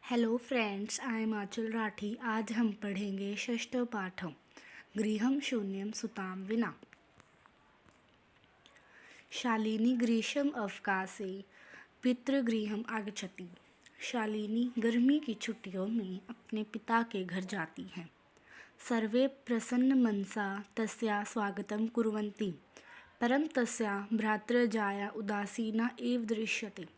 Hello friends, I am आंचल राठी। आज हम पढ़ेंगे षष्ठ पाठम गृहं शून्यं सुतां विना। शालिनी ग्रीष्म अवकाशे पितृगृहम् आगच्छति। शालिनी गर्मी की छुट्टियों में अपने पिता के घर जाती हैं। सर्वे प्रसन्नमनसा तस्याः स्वागतं कुर्वन्ति, परं तस्याः भ्रातृजाया उदासीना एव दृश्यते।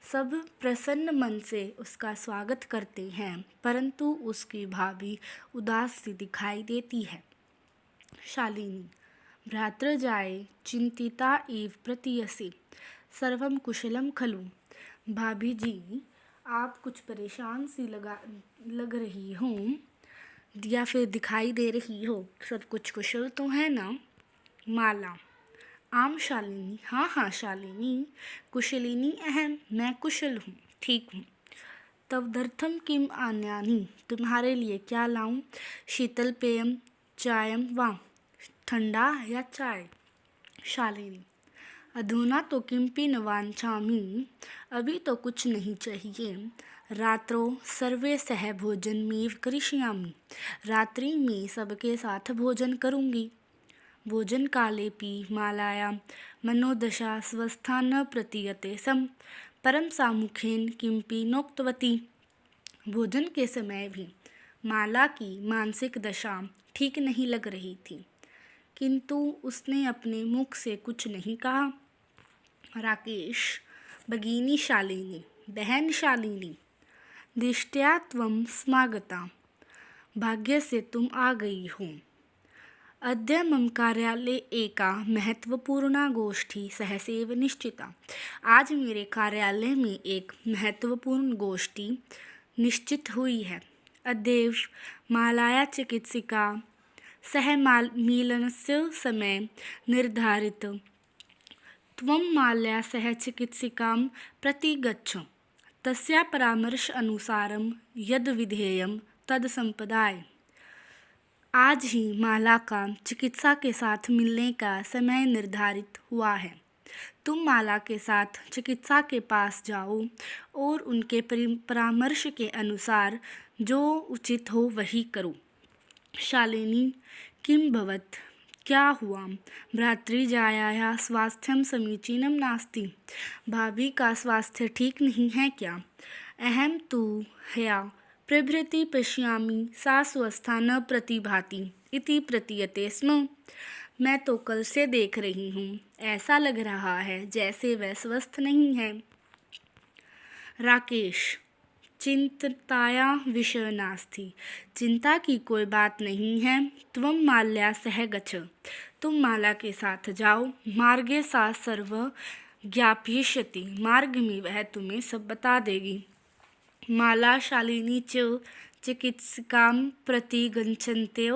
सब प्रसन्न मन से उसका स्वागत करते हैं, परंतु उसकी भाभी उदास सी दिखाई देती है। शालिनी भ्रातृजाये चिंतिता इव प्रतीयसे, सर्वं कुशलं खलु। भाभी जी, आप कुछ परेशान सी लग रही हो या फिर दिखाई दे रही हो। सब कुछ कुशल तो है ना। माला आम शालिनी, हाँ शालिनी, कुशलिनी अहम, मैं कुशल हूँ, ठीक हूँ। तदर्थम किम आन्यानि, तुम्हारे लिए क्या लाऊं। शीतल पेयम चायम वा, ठंडा या चाय। शालिनी अधुना तो किमपि न वाञ्छामि, अभी तो कुछ नहीं चाहिए। रात्रो सर्वे सह भोजनमेव करिष्यामि, रात्रि में सबके साथ भोजन करूँगी। भोजन कालेपि मालायां मनोदशा स्वस्था न प्रतीयते सम, परं सा मुखेन किमपि नोक्तवती। भोजन के समय भी माला की मानसिक दशा ठीक नहीं लग रही थी, किंतु उसने अपने मुख से कुछ नहीं कहा। राकेश भगिनी शालिनी, बहन शालिनी, दृष्ट्या त्वं समागता, भाग्य से तुम आ गई हो। अद्य मम कार्यालये एका महत्वपूर्णा गोष्ठी सहसैव निश्चिता। आज मेरे कार्यालय में एक महत्वपूर्ण गोष्ठी निश्चित हुई है। अद्यैव मालाया चिकित्सिका सह मेलनस्य समय निर्धारित। त्वं मालया सह चिकित्सिकां प्रति गच्छ, तस्या परामर्श अनुसारं यद् विधेयं तद् संपदाय। आज ही माला का चिकित्सा के साथ मिलने का समय निर्धारित हुआ है। तुम माला के साथ चिकित्सा के पास जाओ और उनके परामर्श के अनुसार जो उचित हो वही करो। शालिनी किं भवत्, क्या हुआ। भ्रातृजायाः स्वास्थ्यं समीचीनं नास्ति, भाभी का स्वास्थ्य ठीक नहीं है क्या। अहं तु ह्यः प्रभृति पश्यामि, सा स्वस्था न प्रतिभाति इति प्रतीयते स्म। मैं तो कल से देख रही हूँ, ऐसा लग रहा है जैसे वह स्वस्थ नहीं है। राकेश चिंताया विषय नास्ति, चिंता की कोई बात नहीं है। त्वं माल्या सह गच्छ, तुम माला के साथ जाओ। मार्गे सा सर्व ज्ञापयिष्यति, मार्ग में वह तुम्हें सब बता देगी। माला शालिनी च चिकित्सिकां प्रति गच्छन्त्यो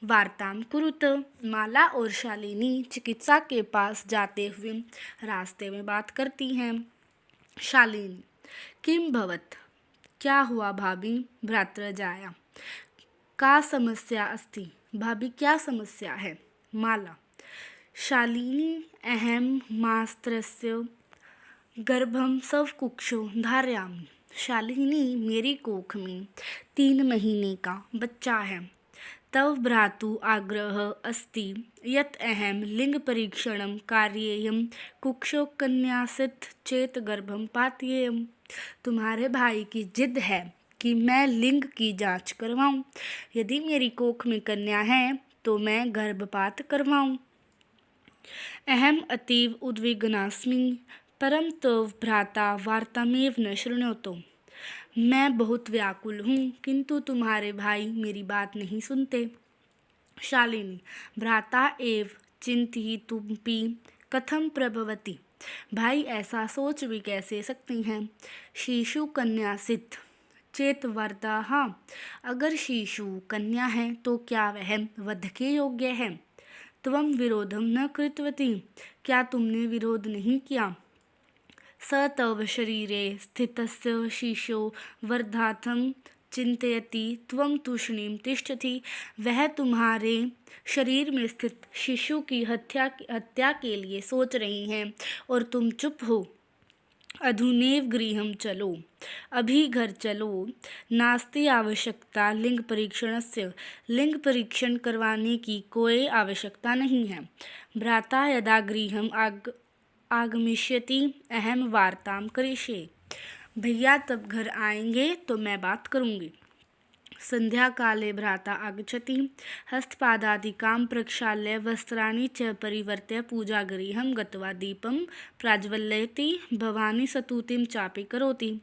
वार्तां कुरुत। माला और शालिनी चिकित्सा के पास जाते हुए रास्ते में बात करती हैं। शालिनी किं भवत्, क्या हुआ भाभी। भ्रातृजाया का समस्या अस्ति, भाभी क्या समस्या है। माला शालिनी अहं मास्त्रस्य गर्भं स्वकुक्षौ धारयामि। शालिनी, मेरी कोख में 3 महीने का बच्चा है। तव भ्रातु आग्रह अस्ति यत् अहं लिंग परीक्षणं कारयेयं, कुक्षौ कन्यासित चेत गर्भं पातयेयं। तुम्हारे भाई की जिद है कि मैं लिंग की जांच करवाऊं। यदि मेरी कोख में कन्या है तो मैं गर्भपात करवाऊं। अहम अतीव उद्विग्नास्मि, परं तव भ्राता वार्तामेव न शृणोतु। मैं बहुत व्याकुल हूँ, किंतु तुम्हारे भाई मेरी बात नहीं सुनते। शालिनी भ्राता एव चिंतयितुमपि कथं प्रभवति, भाई ऐसा सोच भी कैसे सकती हैं। शिशु कन्यासित चेत वरदाः, अगर शिशु कन्या है तो क्या वह वध के योग्य है। त्वं विरोधं न कृतवती, क्या तुमने विरोध नहीं किया। स तव शरीरे स्थितस्य शिशोः वर्धार्थं चिंतयति, त्वं तूष्णीं तिष्ठति। वह तुम्हारे शरीर में स्थित शिशु की हत्या के लिए सोच रही हैं और तुम चुप हो। अधुनैव गृहं चलो, अभी घर चलो। नास्ति आवश्यकता लिंग परीक्षणस्य, लिंग परीक्षण करवाने की कोई आवश्यकता नहीं है। भ्राता यदा गृहम् आगमिष्यति अहम वार्तां करिष्ये, भैया तब घर आएंगे तो मैं बात करूँगी। संध्या काले भ्राता आगच्छति, हस्तपादादिकां प्रक्षाल्य वस्त्राणि च परिवर्त्य पूजागृहं गत्वा दीपं प्राज्वलयति, भवानी स्तुतिं चापि करोति।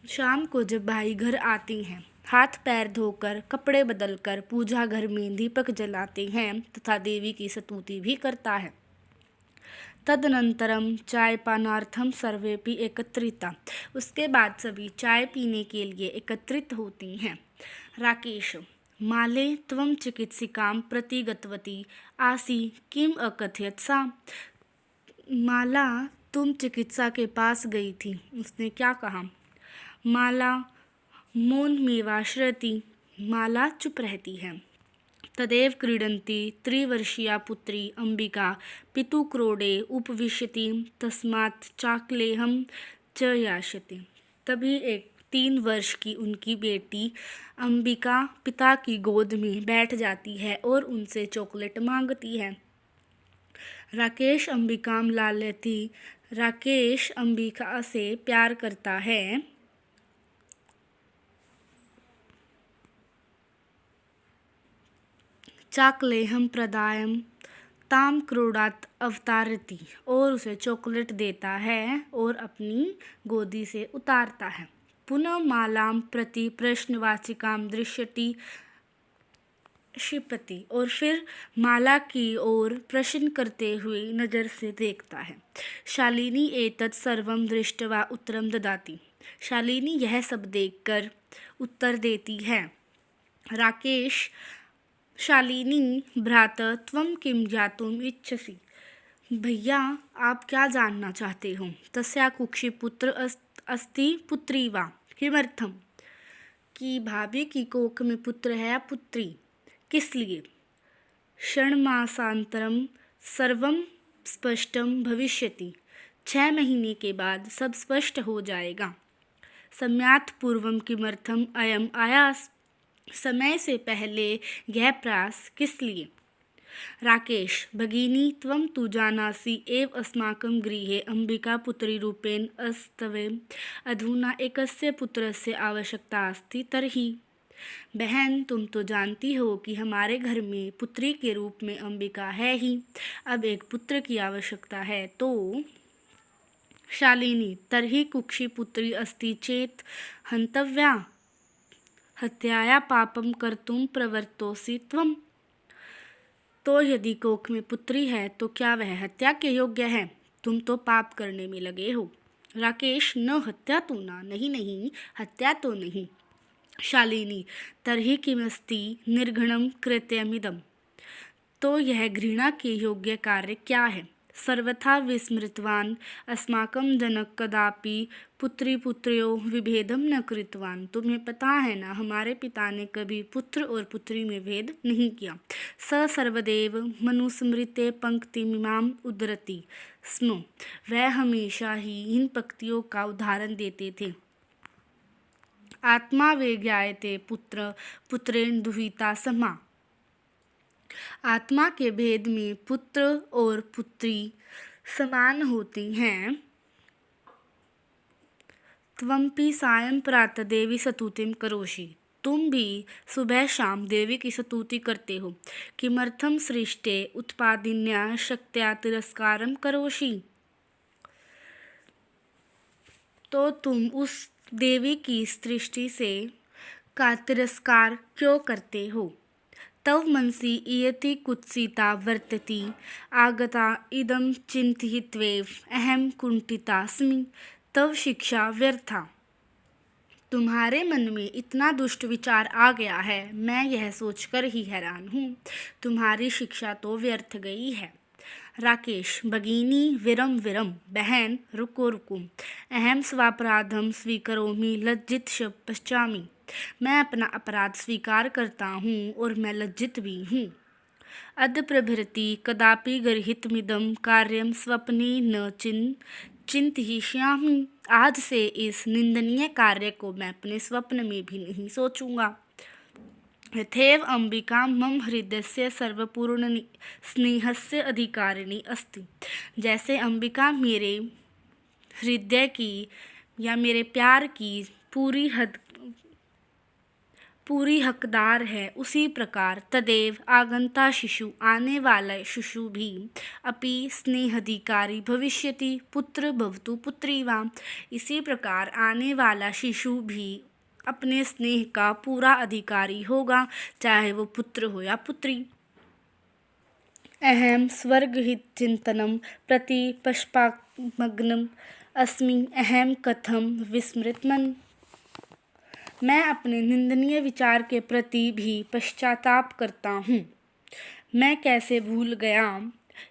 शाम को जब भाई घर आते हैं, हाथ पैर धोकर कपड़े बदलकर पूजा घर में दीपक जलाते हैं तथा देवी की स्तुति भी करता है। तदनंतरम चायपानार्थम सर्वेपि एकत्रिता, उसके बाद सभी चाय पीने के लिए एकत्रित होते हैं। राकेश, माले त्वं चिकित्सिकां प्रति गतवती आसी, किम अकथयत सा? माला, तुम चिकित्सा के पास गई थी, उसने क्या कहा? माला मौनमेवाश्रयति, माला चुप रहती है। तदेव क्रीडन्ती त्रिवर्षीया पुत्री अंबिका पितुक्रोडे उपविशति, तस्मात् चाकलेहं च यास्यति। तभी एक 3 वर्ष की उनकी बेटी अंबिका पिता की गोद में बैठ जाती है और उनसे चॉकलेट मांगती है। राकेश अंबिकां लालयति, राकेश अंबिका से प्यार करता है। चाकलेहम प्रदायम ताम क्रोडात अवतारती, और उसे चॉकलेट देता है और अपनी गोदी से उतारता है। पुनः मालाम प्रति प्रश्नवाचिकाम दृश्यति क्षिपति, और फिर माला की ओर प्रश्न करते हुए नज़र से देखता है। शालिनी एतत् सर्वं दृष्ट्वा उत्तरं ददाति, शालिनी यह सब देखकर उत्तर देती है। राकेश, शालिनी भ्रात त्वं किं ज्ञातुम् इच्छसि, भैया आप क्या जानना चाहते हो? तस्या कुक्षी पुत्र अस्ति पुत्री वा, किमर्थम? कि भाभी की कोख में पुत्र है या पुत्री, किस लिए? षण्मासान्तरं सर्वं स्पष्टं भविष्यति, 6 महीने के बाद सब स्पष्ट हो जाएगा। सम्यात् पूर्वं किमर्थम अयम आयास, समय से पहले यह प्रयास किस लिए? राकेश, भगिनी त्वं तु जानासि एव अस्माकं गृहे अंबिका पुत्री रूपेण अस्त्यवे, अधुना एकस्य पुत्रस्य आवश्यकता अस्ति तर्हि। बहन, तुम तो जानती हो कि हमारे घर में पुत्री के रूप में अंबिका है ही, अब एक पुत्र की आवश्यकता है तो। शालिनी, तर्हि कुक्षी पुत्री अस्ति चेत हन्तव्या, हत्याया पापम कर्तुम प्रवृत्तोसि त्वं। तो यदि कोख में पुत्री है तो क्या वह हत्या के योग्य है? तुम तो पाप करने में लगे हो। राकेश, न हत्या तो ना, नहीं नहीं, हत्या तो नहीं। शालिनी, तर्हि किमस्ति निर्घृणं कृत्यमिदं, तो यह घृणा के योग्य कार्य क्या है? सर्वथा विस्मृतवान अस्माकं जनक कदापि पुत्री पुत्र्यो विभेदम न कृतवान, तुम्हें पता है ना, हमारे पिता ने कभी पुत्र और पुत्री में भेद नहीं किया। स सर्वदेव मनुस्मृते पंक्तिमिमाम उद्धरति स्म, वह हमेशा ही इन पंक्तियों का उदाहरण देते थे। आत्मा वे ज्ञायते पुत्र पुत्रेण दुहिता समा, आत्मा के भेद में पुत्र और पुत्री समान होती हैं। त्वंपि सायं प्रातः देवी स्तुतिं करोषि, तुम भी सुबह शाम देवी की स्तुति करते हो। किमर्थं सृष्टे उत्पादिन्या शक्त्या तिरस्कारं करोषि, तो तुम उस देवी की सृष्टि से का तिरस्कार क्यों करते हो? तव मनसि इयति कुत्सिता वर्तति, आगता इदं चिन्तयित्वैव अहं कुण्ठितास्मि, तव शिक्षा व्यर्था। तुम्हारे मन में इतना दुष्ट विचार आ गया है, मैं यह सोचकर ही हैरान हूँ, तुम्हारी शिक्षा तो व्यर्थ गई है। राकेश, भगिनी विरम विरम, बहन रुको रुको, अहम स्वापराधम स्वीकरोमि लज्जित पश्चामि, मैं अपना अपराध स्वीकार करता हूँ और मैं लज्जित भी हूँ। अद्य प्रभृति कदापि गर्हितमिदं कार्यं स्वप्ने न चिंतयिष्यामि। आज से इस निंदनीय कार्य को मैं अपने स्वप्न में भी नहीं सोचूंगा। यथैव अंबिका मम हृदयस्य सर्वपूर्ण स्नेहस्य अधिकारिणी अस्ति। जैसे अंबिका मेरे हृदय की या मेरे प्यार की पूरी हकदार है, उसी प्रकार तदेव आगंता शिशु आने वाला शिशु भी अपि स्नेहाधिकारी भविष्यति पुत्र भवतु पुत्री वा। इसी प्रकार आने वाला शिशु भी अपने स्नेह का पूरा अधिकारी होगा, चाहे वो पुत्र हो या पुत्री। अहम स्वर्गहित चिंतनम प्रति पश्चान्मग्नम अस्मि अहम कथम विस्मृतमन। मैं अपने निंदनीय विचार के प्रति भी पश्चाताप करता हूँ। मैं कैसे भूल गया।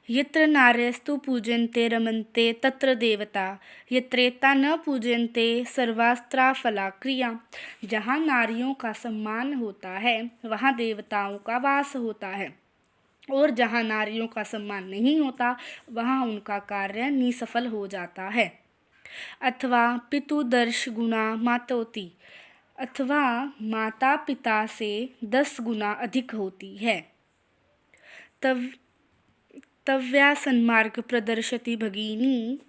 यत्र नार्यस्तु पूजन्ते रमन्ते तत्र देवता, यत्रेता न पूजन्ते सर्वास्त्रा फला क्रिया। जहाँ नारियों का सम्मान होता है वहाँ देवताओं का वास होता है, और जहाँ नारियों का सम्मान नहीं होता वहाँ उनका कार्य निसफल हो जाता है। अथवा पितुदर्श गुणा मातोति, अथवा माता पिता से 10 गुना अधिक होती है। तव्या सन्मार्ग प्रदर्शति भगिनी।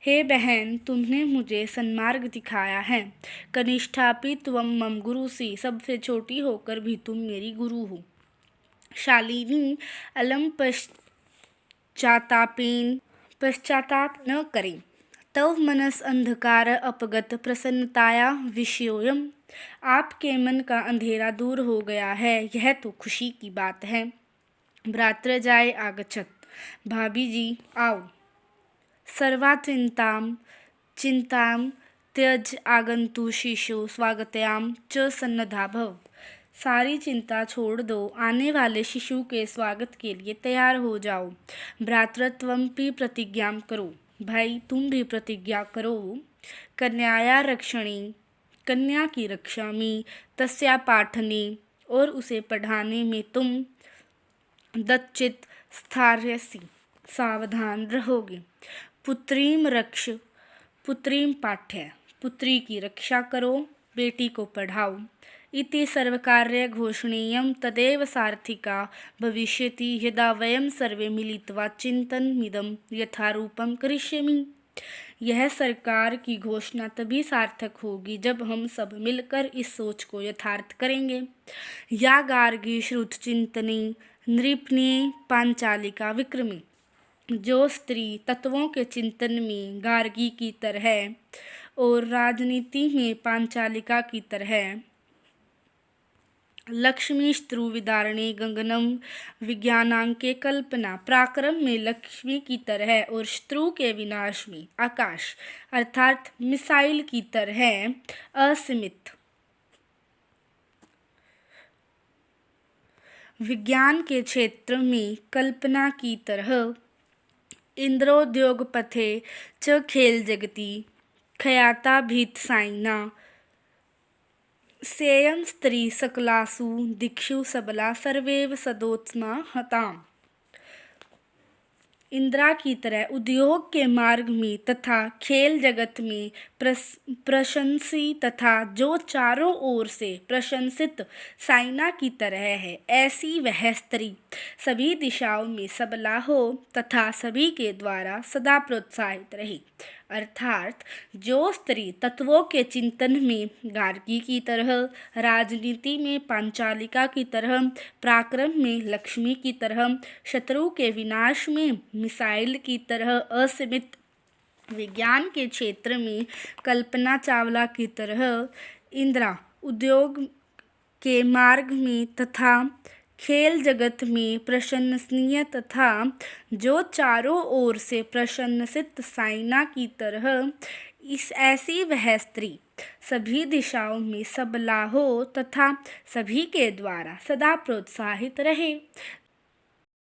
हे बहन, तुमने मुझे सन्मार्ग दिखाया है। कनिष्ठापि त्वं मम गुरुसि, सबसे छोटी होकर भी तुम मेरी गुरु हो। शालिनी, अलम पश्चाताप न करें। तव मनस अंधकार अपगत प्रसन्नताया विषयोयम। आपके मन का अंधेरा दूर हो गया है, यह तो खुशी की बात है। भ्रातृजाय आगच्छत, भाभी जी आओ। सर्वा चिंताम त्यज आगंतु शिशु स्वागत्याम च सन्नद्धा भव। सारी चिंता छोड़ दो, आने वाले शिशु के स्वागत के लिए तैयार हो जाओ। भ्रातृत्वम भी प्रतिज्ञा करो, भाई तुम भी प्रतिज्ञा करो। कन्याया रक्षणी, कन्या की रक्षा में, तस्या पाठने, और उसे पढ़ाने में तुम दच्चित स्थार्यसि, सावधान रहोगे। पुत्रीम रक्ष, पुत्रीम पाठ्य, पुत्री की रक्षा करो, बेटी को पढ़ाओ। इति सर्वकार्य घोषणीयं तदेव सार्थिका भविष्यति यदा वयं सर्वे मिलित्वा चिंतनमिदं यथारूपं करिष्यामि। यह सरकार की घोषणा तभी सार्थक होगी जब हम सब मिलकर इस सोच को यथार्थ करेंगे। या गार्गी श्रुत चिंतनी नृपनी पांचालिका विक्रमी। जो स्त्री तत्वों के चिंतन में गार्गी की तरह और राजनीति में पांचालिका की तरह, लक्ष्मी स्त्रु विदारणे गगनम विज्ञानांके कल्पना, पराक्रम में लक्ष्मी की तरह और शत्रु के विनाश में आकाश अर्थात मिसाइल की तरह असीमित, विज्ञान के क्षेत्र में कल्पना की तरह, इंद्रोद्योग पथे च खेल जगती ख्याता भीत साइना। सेयं स्त्री सकलासु दिक्षु सबला सर्वैव सदोत्मा हताम। इंद्रा की तरह उद्योग के मार्ग में तथा खेल जगत में प्रशंसी तथा जो चारों ओर से प्रशंसित साइना की तरह है, ऐसी वह स्त्री सभी दिशाओं में सबला हो तथा सभी के द्वारा सदा प्रोत्साहित रहे। अर्थात जो स्त्री तत्वों के चिंतन में गार्गी की तरह, राजनीति में पांचालिका की तरह, पराक्रम में लक्ष्मी की तरह, शत्रु के विनाश में मिसाइल की तरह असीमित, विज्ञान के क्षेत्र में कल्पना चावला की तरह, इंदिरा उद्योग के मार्ग में तथा खेल जगत में प्रशंसनीय तथा जो चारों ओर से प्रशंसित साइना की तरह, इस ऐसी वह स्त्री सभी दिशाओं में सबला हो तथा सभी के द्वारा सदा प्रोत्साहित रहे।